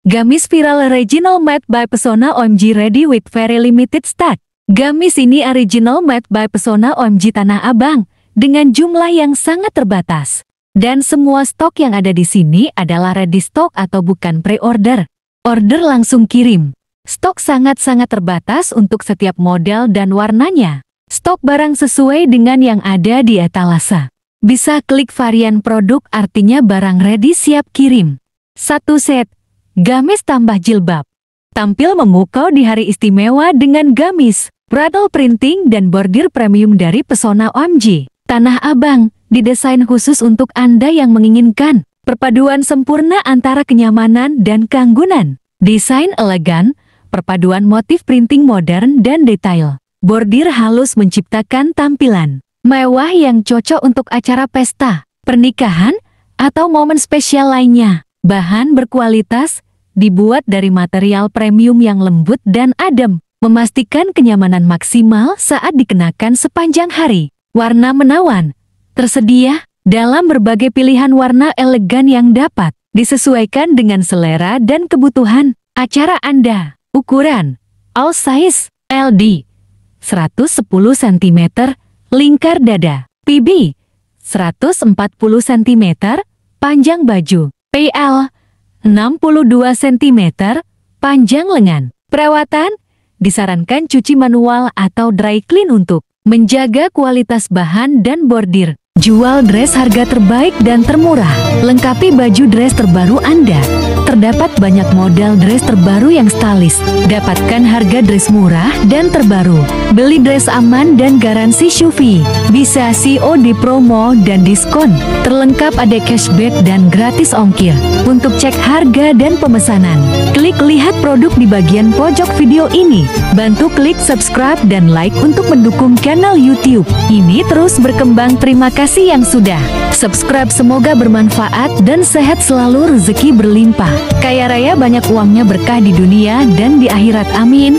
Gamis viral original made by Pesona OMG ready with very limited stock. Gamis ini original made by Pesona OMG Tanah Abang dengan jumlah yang sangat terbatas. Dan semua stok yang ada di sini adalah ready stock atau bukan pre-order. Order langsung kirim. Stok sangat-sangat terbatas untuk setiap model dan warnanya. Stok barang sesuai dengan yang ada di etalase. Bisa klik varian produk artinya barang ready siap kirim. 1 set. Gamis tambah jilbab. Tampil memukau di hari istimewa dengan gamis, bridal printing dan bordir premium dari Pesona OMG Tanah Abang, didesain khusus untuk Anda yang menginginkan perpaduan sempurna antara kenyamanan dan keanggunan. Desain elegan, perpaduan motif printing modern dan detail. Bordir halus menciptakan tampilan mewah yang cocok untuk acara pesta, pernikahan, atau momen spesial lainnya. Bahan berkualitas, dibuat dari material premium yang lembut dan adem, memastikan kenyamanan maksimal saat dikenakan sepanjang hari. Warna menawan, tersedia dalam berbagai pilihan warna elegan yang dapat disesuaikan dengan selera dan kebutuhan acara Anda. Ukuran, all size, LD, 110 cm, lingkar dada, PB, 140 cm, panjang baju, PL, 62 cm, panjang lengan. Perawatan, disarankan cuci manual atau dry clean untuk menjaga kualitas bahan dan bordir. Jual dress harga terbaik dan termurah. Lengkapi baju dress terbaru Anda. Terdapat banyak model dress terbaru yang stylish. Dapatkan harga dress murah dan terbaru. Beli dress aman dan garansi syufi. Bisa COD promo dan diskon. Terlengkap ada cashback dan gratis ongkir. Untuk cek harga dan pemesanan, klik lihat produk di bagian pojok video ini. Bantu klik subscribe dan like untuk mendukung channel YouTube ini terus berkembang. Terima kasih yang sudah subscribe, semoga bermanfaat dan sehat selalu, rezeki berlimpah, kaya raya, banyak uangnya, berkah di dunia dan di akhirat, amin.